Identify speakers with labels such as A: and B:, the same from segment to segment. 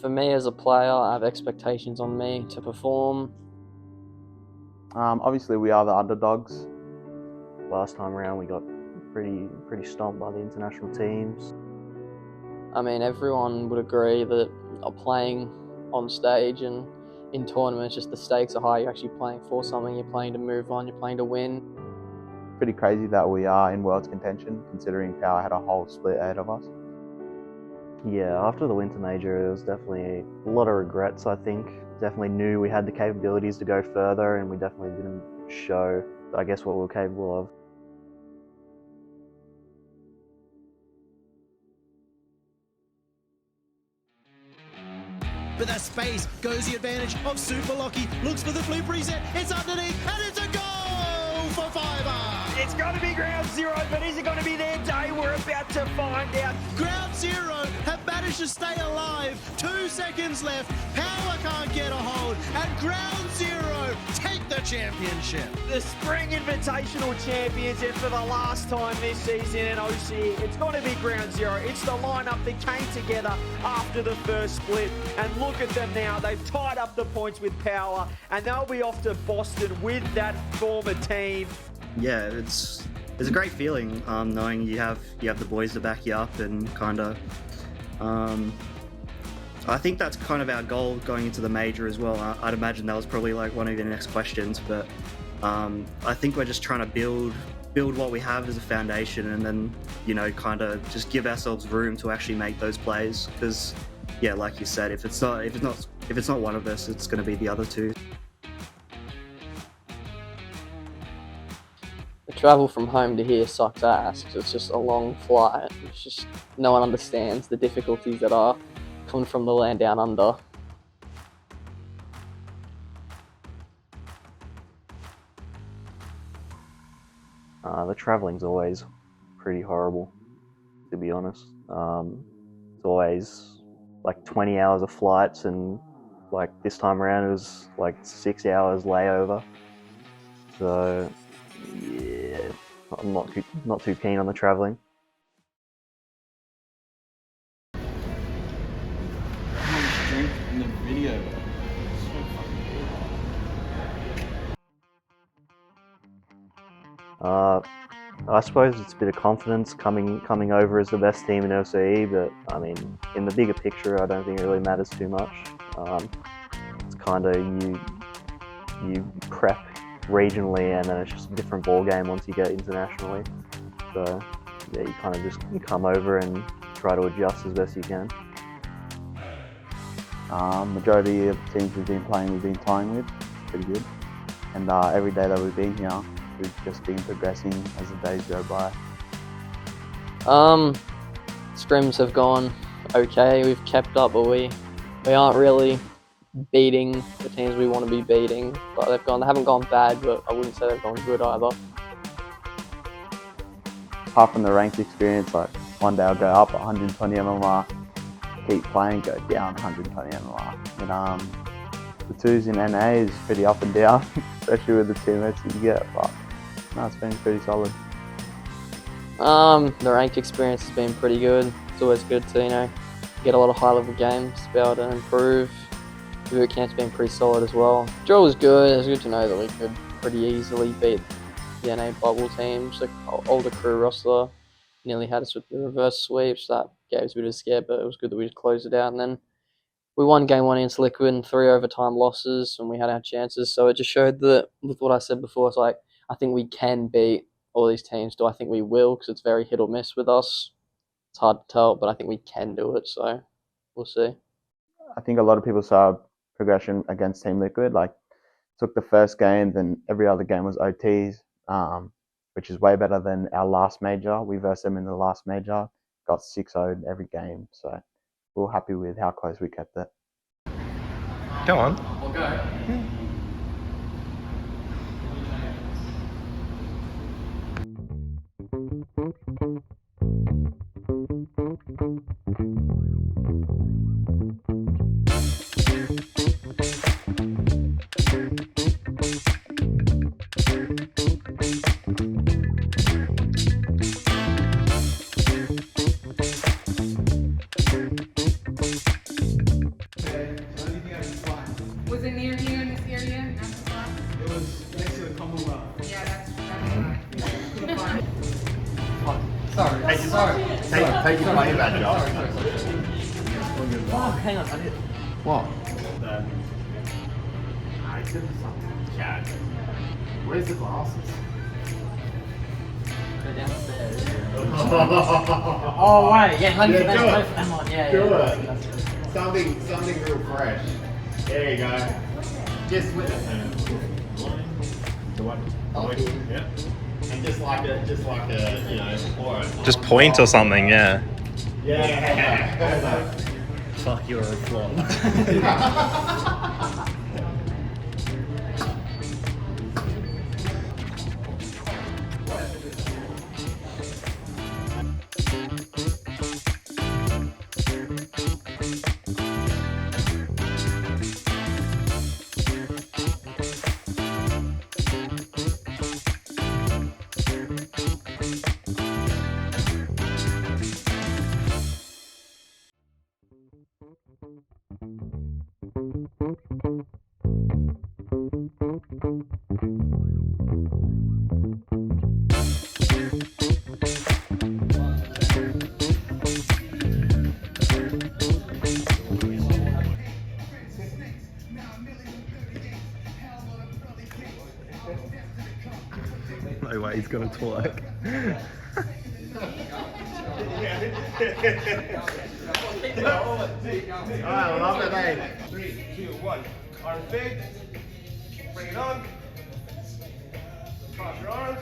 A: For me as a player, I have expectations on me to perform.
B: Obviously, we are the underdogs. Last time around, we got pretty stomped by the international teams.
A: I mean, everyone would agree that playing on stage and in tournaments, just the stakes are high. You're actually playing for something. You're playing to move on. You're playing to win.
B: Pretty crazy that we are in World's contention, considering Power had a whole split ahead of us. Yeah, after the Winter Major, it was definitely a lot of regrets, I think. Definitely knew we had the capabilities to go further, and we definitely didn't show, I guess, what we were capable of.
C: But that space goes the advantage of Super Lockie. Looks for the flip reset. It's underneath, and it's a goal for Fiber.
D: It's going to be ground zero, but is it going to be their day? We're about to find out.
C: Ground zero have managed to stay alive. 2 seconds left. Power can't get a hold. And ground zero take the championship.
D: The Spring Invitational champions, and for the last time this season in OC, it's going to be ground zero. It's the lineup that came together after the first split. And look at them now. They've tied up the points with Power, and they'll be off to Boston with that former team.
E: Yeah, it's a great feeling knowing you have the boys to back you up, and kind of I think that's kind of our goal going into the major as well. I'd imagine that was probably like one of the next questions, but I think we're just trying to build what we have as a foundation, and then kind of just give ourselves room to actually make those plays. Because yeah, like you said, if it's not one of us, it's going to be the other two.
A: The travel from home to here sucks ass because it's just a long flight. It's just no one understands the difficulties that are coming from the land down under.
B: The travelling's always pretty horrible, to be honest. It's always like 20 hours of flights, and like this time around it was like 6 hours layover. So yeah, I'm not too keen on the travelling.
F: Drink in the video.
B: I suppose it's a bit of confidence coming over as the best team in LCE, but I mean, in the bigger picture, I don't think it really matters too much. It's kind of you prep regionally, and then it's just a different ball game once you get internationally. So yeah, you kind of just come over and try to adjust as best you can.
G: Majority of teams we've been playing with, pretty good. And every day that we've been here, we've just been progressing as the days go by.
A: Scrims have gone okay. We've kept up, but we aren't really beating the teams we want to be beating. But they haven't gone bad, but I wouldn't say they've gone good either.
G: Apart from the ranked experience, like one day I'll go up 120 MMR, keep playing, go down 120 MMR. And the twos in NA is pretty up and down, especially with the teammates that you get. But no, it's been pretty solid.
A: The ranked experience has been pretty good. It's always good to get a lot of high level games to be able to improve. The boot camp's been pretty solid as well. Draw was good. It was good to know that we could pretty easily beat the NA bubble teams. The older crew roster nearly had us with the reverse sweeps. That gave us a bit of a scare, but it was good that we just closed it out. And then we won game 1 against Liquid and 3 overtime losses, and we had our chances. So it just showed that, with what I said before, it's like, I think we can beat all these teams. Do I think we will? Because it's very hit or miss with us. It's hard to tell, but I think we can do it. So we'll see.
G: I think a lot of people saw progression against Team Liquid. Like, took the first game, then every other game was OTs, which is way better than our last major. We versed them in the last major, got 6-0'd every game. So we're happy with how close we kept it.
H: Go on.
F: We'll go.
I: Take your money back, Josh.
A: Oh, hang on.
I: What? Where's the glasses?
A: They're downstairs. Oh, wait. Yeah, let me
I: Yeah, do it.
A: them on. Yeah,
I: Do
A: yeah.
I: it. Something real fresh. There you go. Just with it. The one. Yeah. And just like a, you know, pour it.
H: Just point or something, yeah.
I: Yeah.
E: Fuck, you're a flop.
H: No way he's gonna twerk.
I: I love it, eh?
J: 3, 2, 1. Arms big. Bring it on. Cross your arms.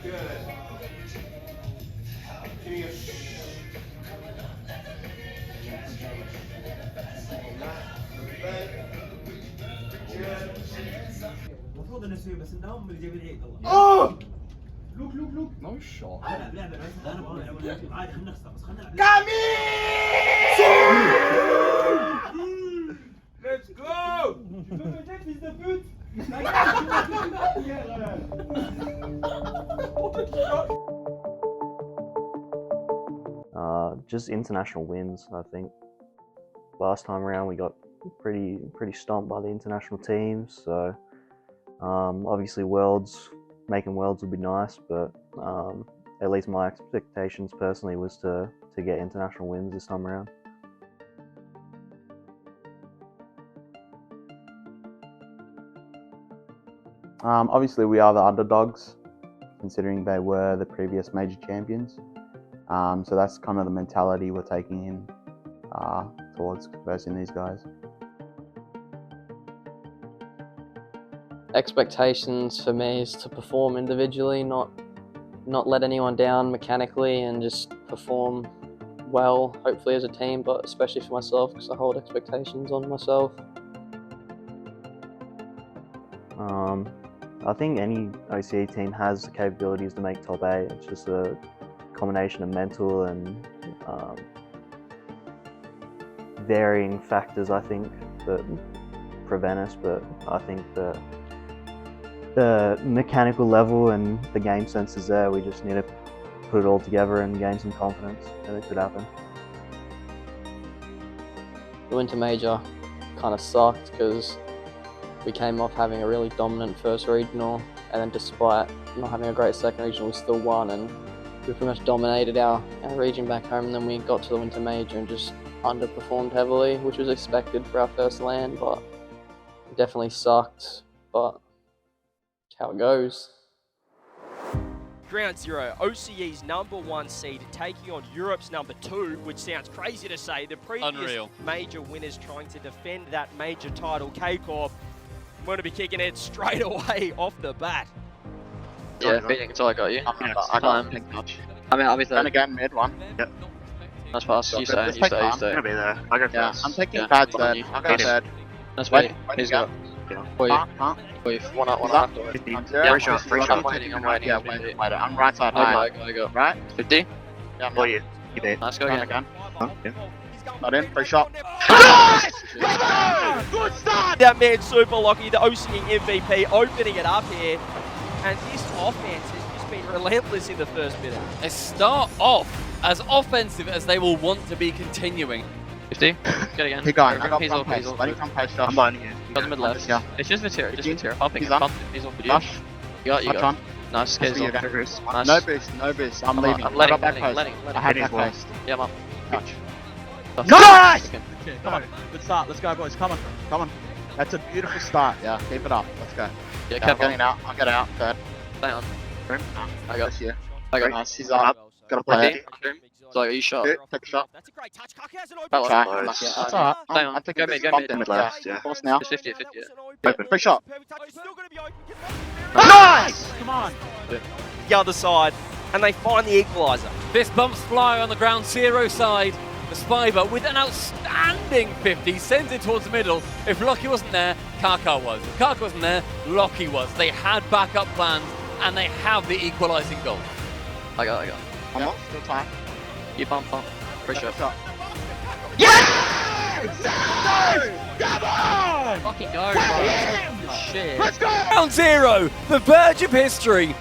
J: Good. Give me a المفروض انه يسوي بس النوم اللي جايب العيد والله. لوك
F: No shot.
J: لا انا بقول عادي خلينا نخسر بس خلينا نلعب. Let's go! Tu peux me dire fils de pute?
B: Just international wins, I think. Last time around we got pretty stomped by the international teams, so obviously making worlds would be nice, but at least my expectations personally was to get international wins this time around.
G: Obviously we are the underdogs, considering they were the previous major champions. So that's kind of the mentality we're taking in towards versing these guys.
A: Expectations for me is to perform individually, not let anyone down mechanically, and just perform well, hopefully as a team, but especially for myself because I hold expectations on myself.
B: I think any OCE team has the capabilities to make top 8. It's just a combination of mental and varying factors, I think, that prevent us, but I think that the mechanical level and the game sense is there. We just need to put it all together and gain some confidence, and it could happen.
A: The Winter Major kind of sucked because we came off having a really dominant first regional, and then despite not having a great second regional, we still won, and we pretty much dominated our region back home. And then we got to the Winter Major and just underperformed heavily, which was expected for our first land, but it definitely sucked, but it's how it goes.
K: Ground Zero, OCE's #1 seed taking on Europe's #2, which sounds crazy to say. The previous major winners trying to defend that major title. K-Corp, I'm going to be kicking it straight away off the bat.
A: Yeah, beating until I got you.
L: I got him.
A: I'll be third.
L: Gonna go mid one.
A: Yep. Nice pass. You stay.
L: I'm gonna
E: be there. I go first.
L: I'm taking bad third. I'll go third.
A: That's
L: Wait,
A: right. He's got.
L: One up.
A: One up.
L: Free shot.
A: I'm waiting.
L: Yeah, wait. I'm right side high.
A: I go.
L: Right?
A: 50.
L: Yeah, I'm
E: you. You beat.
A: Let's go again.
L: Not in. Free shot.
K: Good start! That man super lucky, the OCE MVP, opening it up here. And this offense has just been relentless in the first minute.
M: They start off as offensive as they will want to be continuing.
A: 50. Get again.
L: Keep going. I got front pace. Let him front pace, Josh.
E: I'm on you.
A: Got the mid left.
L: Yeah.
A: It's just Vatira. Just Vatira. Pumping.
L: He's on.
A: He's on for you.
L: Josh.
A: You got.
L: On. Nice,
M: Scares
L: you
M: off.
L: go, Chris.
M: Nice.
L: No boost, no boost. I'm leaving.
M: I'm letting,
L: I got back post.
M: letting.
L: I had back post.
M: Yeah, I'm up.
L: Touch.
M: Nice!
L: Okay, come on. Good start. Let's go, boys. Come on. Come on. That's a beautiful start. Yeah, keep it up. Let's go.
M: Yeah,
L: I'm getting out. I'll get out. Third.
M: Stay on.
L: Room.
M: I got
L: you.
M: I got
L: Nice. He's up. Gotta play it.
M: So you shot.
L: Take a shot.
K: That's a great touch. Kaka has an open
M: That
L: Try.
M: was
L: That's alright.
M: Stay on.
L: I think
M: Go
L: it's
M: mid,
L: bumped in left. Yeah. Force now.
M: It's 50 50.
L: Open. Free shot.
K: Nice! Come on. The other side, and they find the equaliser.
M: Fist bumps fly on the ground zero side. The Spiber with an outstanding 50 sends it towards the middle. If Lockie wasn't there, Kaka was. If Kaka wasn't there, Lockie was. They had backup plans and they have the equalising goal. I got.
L: One more. Still time.
M: You bump. Pretty sure.
L: Shot.
K: Come on!
M: Fucking go, bro. Shit.
K: Let's go! Round 0, the Verge of History.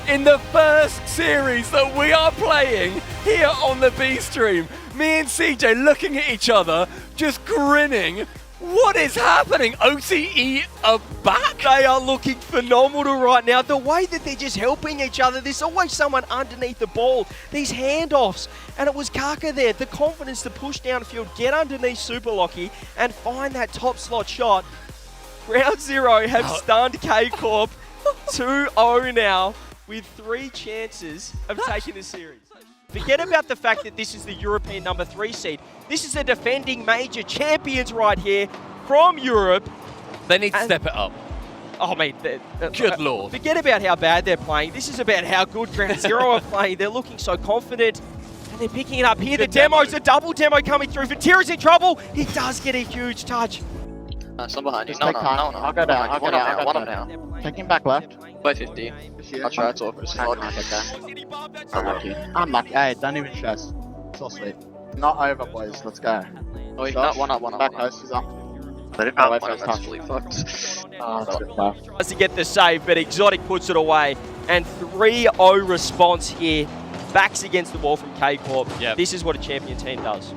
K: In the first series that we are playing here on the B stream, me and CJ looking at each other, just grinning. What is happening? OCE are back. They are looking phenomenal right now. The way that they're just helping each other. There's always someone underneath the ball. These handoffs. And it was Kaka there. The confidence to push downfield, get underneath Super Lockie, and find that top slot shot. Round 0 have stunned K-Corp 2-0 now with 3 chances of taking the series. Forget about the fact that this is the European number 3 seed. This is the defending major champions right here from Europe.
M: They need to step it up.
K: Oh, mate.
M: Good lord.
K: Forget about how bad they're playing. This is about how good Ground Zero are playing. They're looking so confident. And they're picking it up here. The demo's a double demo coming through. Vatira's in trouble. He does get a huge touch.
M: Some behind you.
L: Just take time. I'll go down. I'll go down.
M: One up now.
L: Take him back left.
M: By 50. I'll try to talk for a second.
L: Unlucky. Unlucky. Hey, don't even stress. It's all sweet. Not over, boys. Let's go.
M: Oh, he's not one up.
L: Back post is up.
M: Let it
L: Wait
M: up.
L: for his touch. Oh, that's a bit far.
K: Tries to get the save, but Exotic puts it away. And 3-0 response here. Backs against the wall from K-Corp.
M: Yep.
K: This is what a champion team does.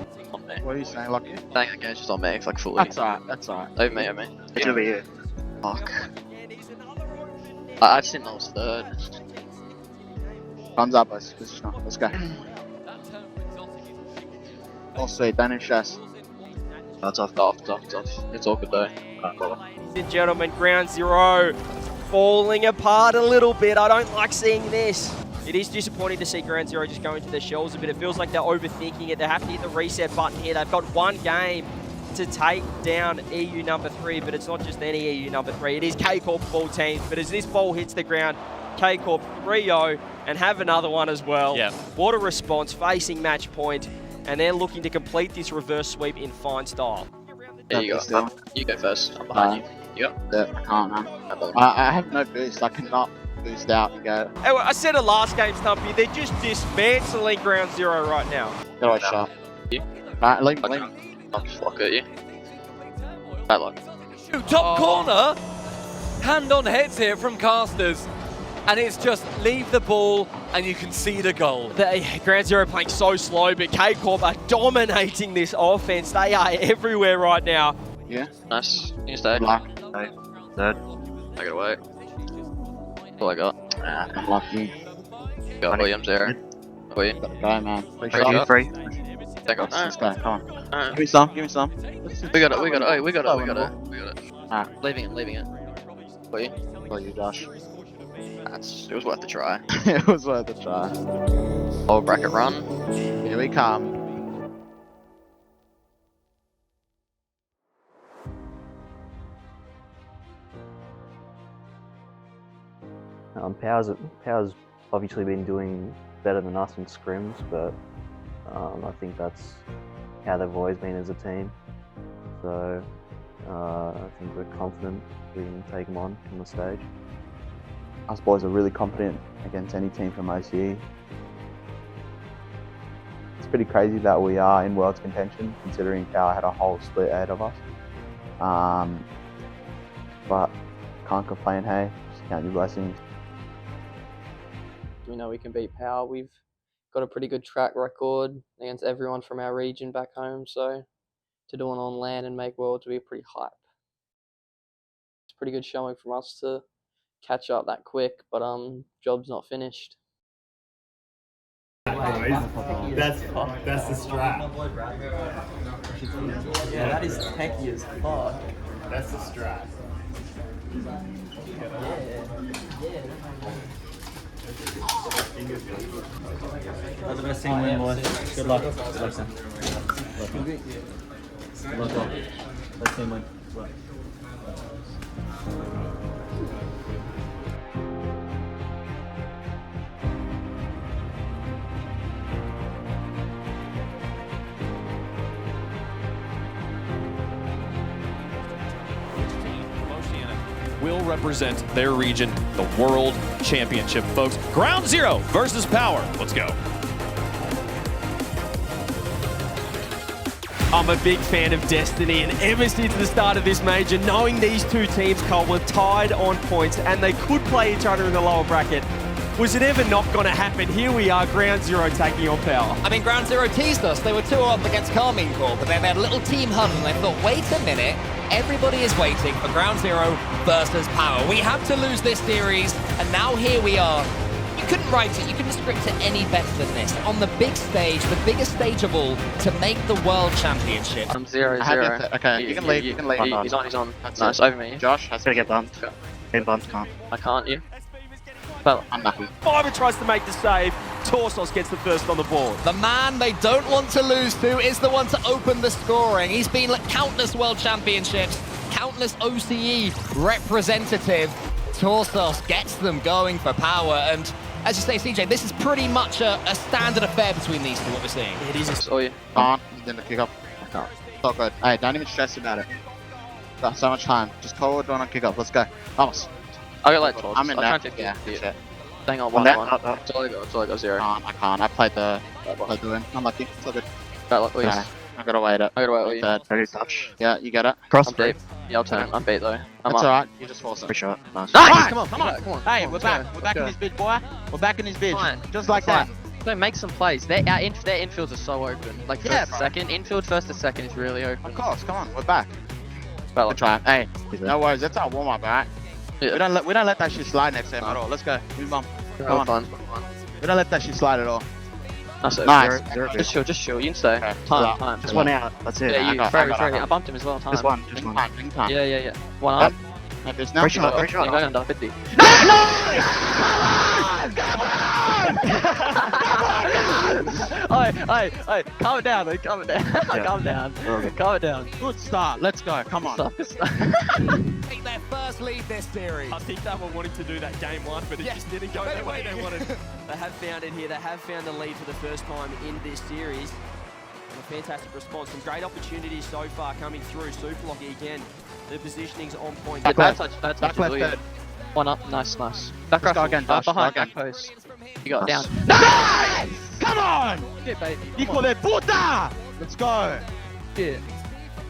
L: What are you saying, Lucky?
M: Dang, the game's just on me. It's like fully.
L: That's alright. That's alright.
M: Over me.
L: It's over here.
M: Fuck. I just didn't know it was third.
L: Thumbs up, boys. Position up. Let's go. All sweet. Don't even stress.
M: That's off. It's all good though.
K: Ladies and gentlemen, Ground Zero falling apart a little bit. I don't like seeing this. It is disappointing to see Ground Zero just go into their shells a bit. It feels like they're overthinking it. They have to hit the reset button here. They've got one game to take down EU number 3, but it's not just any EU number 3. It is K-Corp full teams, but as this ball hits the ground, K-Corp 3-0 and have another one as well.
M: Yeah.
K: What a response, facing match point, and they're looking to complete this reverse sweep in fine style.
M: There you go. You go first. I'm behind you. Yep.
L: Yeah, I can't, man. I have no boost. I cannot boost out and go.
K: Hey, well, I said it last game, Stumpy. They're just dismantling Ground Zero right now.
L: Get away, shot.
M: You?
L: Alright, leave me.
M: I'll just lock at you. Bad luck.
K: Top
M: corner! Hand on heads here from casters. And it's just leave the ball and you can see the goal.
K: Ground Zero playing so slow, but K-Corp are dominating this offense. They are everywhere right now.
L: Yeah.
M: Nice. You stay.
L: Luck.
M: Third. I got away. That's all I got.
L: I'm lucky.
M: Got Williams there. Wait.
L: Gotta go, man.
M: Free. Take off.
L: Let's go. Come on.
M: Give me some. We got it.
L: Alright.
M: Leaving it. Wait.
L: For you, Josh.
M: It was worth the try.
L: It was worth a try.
M: Oh, bracket run.
L: Here we come.
B: Power's obviously been doing better than us in scrims, but I think that's how they've always been as a team. So I think we're confident we can take them on the stage.
G: Us boys are really confident against any team from OCE. It's pretty crazy that we are in World's contention, considering Power had a whole split ahead of us. But can't complain, hey, just count your blessings.
A: We know we can beat Power. We've got a pretty good track record against everyone from our region back home, so to do it on land and make Worlds would be pretty hype. It's a pretty good showing from us to catch up that quick, but job's not finished.
I: That's the strap.
F: Yeah, that is techie as fuck.
I: That's the strap.
F: That's the best team win, boys. Good luck. Good luck, Sam. Good luck. Best team win. Good luck.
N: will represent their region, the World Championship, folks. Ground Zero versus Power. Let's go.
K: I'm a big fan of Destiny, and ever since the start of this major, knowing these two teams, Cole, were tied on points and they could play each other in the lower bracket, was it ever not going to happen? Here we are, Ground Zero taking on Power.
O: I mean, Ground Zero teased us. They were 2-up against Carmine Corp, but then they had a little team huddle and they thought, wait a minute, everybody is waiting for Ground Zero versus Power. We have to lose this series, and now here we are. You couldn't write it, you couldn't script it any better than this. On the big stage, the biggest stage of all, to make the World Championship.
L: I'm 0-0. Okay, you can leave, you can leave.
A: He's on. Nice, over me.
L: Josh has to get bumped. Get bumped, can't.
A: I can't, you? Well,
L: unlucky.
K: Fiber tries to make the save. Torsos gets the first on the board.
O: The man they don't want to lose to is the one to open the scoring. He's been at countless World Championships, countless OCE representative. Torsos gets them going for Power, and as you say, CJ, this is pretty much a standard affair between these two, what we're seeing.
A: It is. Oh, yeah.
L: Can't, then the kick up. I can't. So good. Hey, don't even stress about it. Got so much time. Just call it on and kick up. Let's go. Vamos.
A: I got like 12.
L: I'm in
A: there.
L: Yeah, shit.
A: Hang on, one. It's all I got 0.
L: I can't. I played the win. I'm lucky. It's all good.
A: Okay.
L: I gotta wait it.
A: I gotta wait it.
L: Ready touch. Yeah, you get it.
A: Cross I'm deep. Yeah, I'll turn. I'm beat though.
L: That's alright. You just force it. Pretty sure. Nice.
A: Come on.
L: Hey, we're back. We're back in this bitch, boy. We're back in this bitch. Just like that.
A: So make some plays. Their infields are so open. Like first to second. Infield first to second is really open.
L: Of course. Come on. We're back. We'll try. Hey, no worries. That's our warm up, alright? Yeah. We don't let that shit slide next time at all. Let's go. Move on. Come on. We don't let that shit slide at all.
A: That's it.
L: Nice.
A: Just chill. You can stay.
L: Okay.
A: Time.
L: Just one out. That's it.
A: Yeah, I bumped him as well. Time.
L: Just one.
A: Yeah. One up.
L: Pressure on.
A: Going under 50. Hey, calm it down, calm it down. Calm it down.
L: Good start. Let's go. Come on.
O: Take their first lead this series.
K: I think they were wanting to do that game one, but it just didn't go the way they wanted. They have found it here. They have found the lead for the first time in this series. And a fantastic response. Some great opportunities so far coming through. Super Lucky again. The positioning's on point.
A: Bad touch. Brilliant. One up. Nice. Back
L: Let's go again, Josh.
A: Behind. Back post. You got it down.
L: Nice! Come on!
A: Yeah, baby.
L: Hijo de puta! Let's go.
A: Yeah.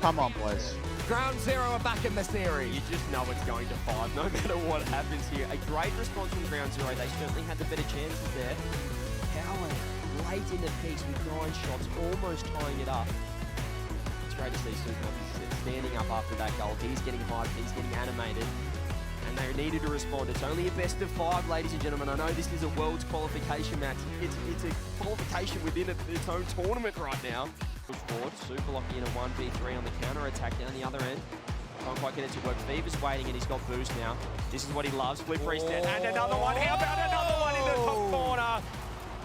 L: Come on, boys.
O: Ground Zero are back in the series.
K: You just know it's going to 5, no matter what happens here. A great response from Ground Zero. They certainly had the better chances there. Power late in the piece with 9 shots, almost tying it up. It's great to see Super standing up after that goal. He's getting hyped, he's getting animated. And they needed to respond. It's only a best of 5, ladies and gentlemen. I know this is a World's qualification match. It's a qualification within its own tournament right now. Push forward, Super Lucky in a 1v3 on the counter attack down the other end. Can't quite get it to work. Fever's waiting and he's got boost now. This is what he loves. Flip reset and another one. How about another one in the top corner?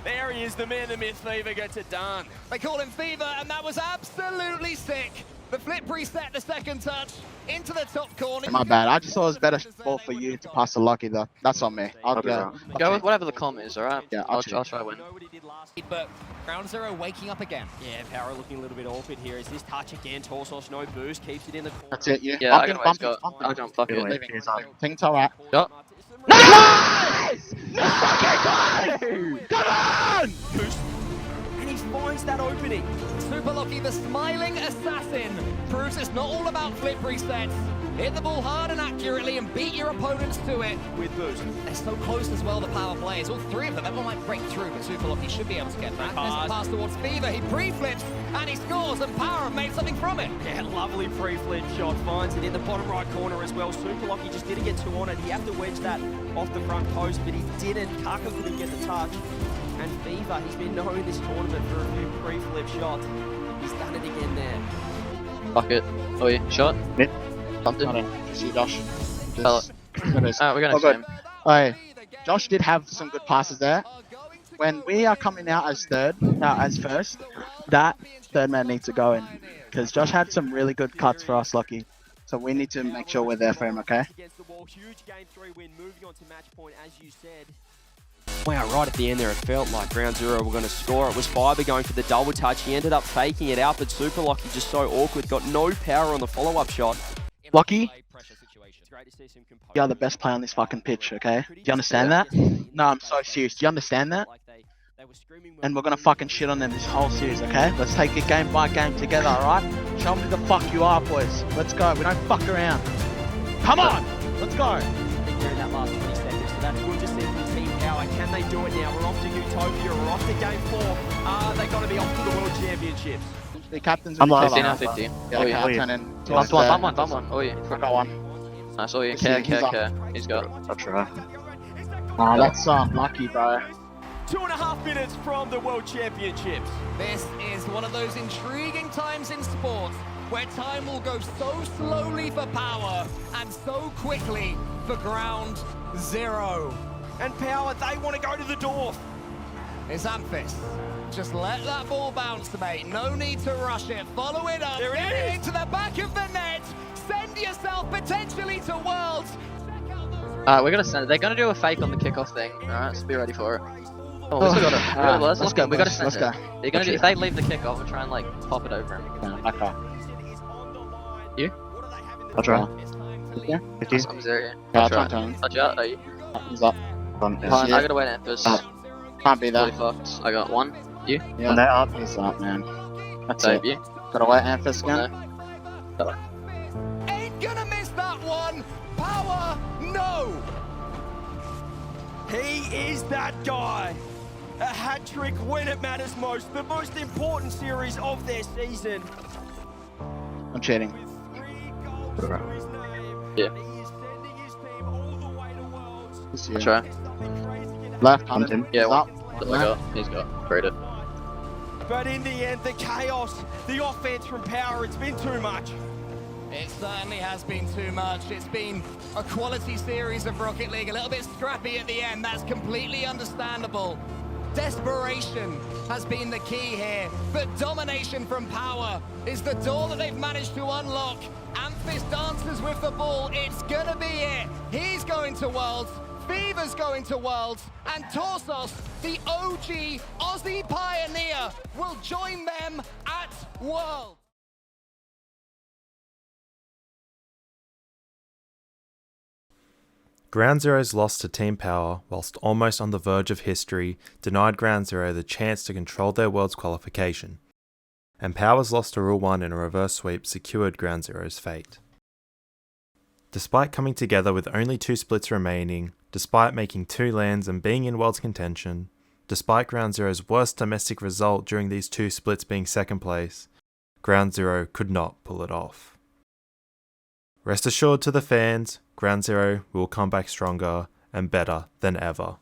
K: There he is, the man, the myth. Fever gets it done.
O: They call him Fever, and that was absolutely sick. The flip reset, the second touch, into the top corner.
L: My bad. I just thought it was better ball for you to pass the Lucky, though. That's on me. I'll go
A: with whatever the com is, alright?
L: Yeah,
A: I'll try win.
O: But Ground Zero waking up again.
K: Yeah, Power looking a little bit awkward here. Is this touch again? Torsos, no boost, keeps it in the corner.
L: That's it,
A: Yeah, I'll jump. Fuck it.
L: Thing's alright.
A: Yup.
L: Nice! Come on!
K: Boost. And he finds that opening.
O: Super Lucky, the smiling assassin, proves it's not all about flip resets. Hit the ball hard and accurately and beat your opponents to it.
D: With boost.
O: They're so close as well, the power players. All three of them. Everyone might break through, but Super Lucky should be able to get back. There's a pass towards Fever. He pre-flips and he scores, and Power have made something from it.
K: Yeah, lovely pre-flip shot. Finds it in the bottom right corner as well. Super Lucky just didn't get too on it. He had to wedge that off the front post, but he didn't. Kaka couldn't get the touch. And Fever, he's been known this tournament for a few pre-flip shots. He's done it again there.
A: Fuck it. Oh yeah, shot.
L: Mid.
A: Something.
L: I don't see Josh.
A: Alright, we're gonna
L: good.
A: game.
L: Hey, Josh did have some good passes there. When we are coming out as first, that third man needs to go in. Because Josh had some really good cuts for us, Lucky. So we need to make sure we're there for him, okay?
K: Against the wall, huge game 3 win, moving on to match point, as you said. Wow, right at the end there, it felt like Ground Zero were going to score. It was Fiber going for the double touch. He ended up faking it out, but Super Lucky just so awkward. Got no power on the follow-up shot.
L: Lucky, you're the best player on this fucking pitch, okay? Do you understand that? No, I'm so serious. Do you understand that? And we're gonna fucking shit on them this whole series, okay? Let's take it game by game together, alright? Show me who the fuck you are, boys. Let's go. We don't fuck around. Come on! Let's go!
K: I think they're in that last 20 seconds, so that's good to see from Team Power. Can they do it now? We're off to Utopia. We're off to game 4. They got to be off to the World Championships.
L: The captain's
A: I'm 15 out 15.
L: Yeah,
A: Oh yeah.
L: captain and
A: Bump one. Oh yeah.
L: I got one.
A: Nice. Oh yeah. Care. He's got.
L: I'll try. That's lucky, bro.
K: 2.5 minutes from the World Championships.
O: This is one of those intriguing times in sport where time will go so slowly for Power and so quickly for Ground Zero.
K: And Power, they want to go to the door.
O: It's Amphis. Just let that ball bounce, mate. No need to rush it. Follow it up.
K: There it
O: Get
K: is.
O: it into the back of the net. Send yourself potentially to Worlds.
A: Alright, we're gonna send it. They're gonna do a fake on the kickoff thing. Alright, so be ready for it. Oh, we still got it. Alright, let's go. We gotta send it. They're gonna do, if they leave the kickoff, we'll try and like pop it over him.
L: Okay.
A: You?
L: I'll try.
A: Yeah. I'm zero.
L: Yeah,
A: I'll try.
L: try.
A: Touch out. Are you?
L: He's up.
A: Fine, I gotta wait Amphis.
L: Can't be there.
A: Fucked. I got one. You?
L: Yeah. When they're up, he's up, man. That's
A: Save
L: it.
A: you.
L: Gotta wait Amphis again.
O: Ain't gonna miss that one. Power, no.
K: He is that guy. A hat-trick when it matters most. The most important series of their season.
L: I'm cheating.
A: Yeah.
L: I'll
A: try.
L: Left, hunting.
A: Yeah,
L: He's
A: one.
L: up.
A: He's got. Graded.
K: But in the end, the chaos, the offense from Power, it's been too much.
O: It certainly has been too much. It's been a quality series of Rocket League, a little bit scrappy at the end. That's completely understandable. Desperation has been the key here, but domination from Power is the door that they've managed to unlock. Amphis dances with the ball. It's gonna be it. He's going to Worlds. Fever's going to Worlds, and Torsos, the OG Aussie pioneer, will join them at Worlds.
P: Ground Zero's loss to Team Power, whilst almost on the verge of history, denied Ground Zero the chance to control their Worlds qualification. And Power's loss to Rule 1 in a reverse sweep secured Ground Zero's fate. Despite coming together with only 2 splits remaining, despite making 2 lands and being in Worlds contention, despite Ground Zero's worst domestic result during these 2 splits being second place, Ground Zero could not pull it off. Rest assured to the fans, Ground Zero will come back stronger and better than ever.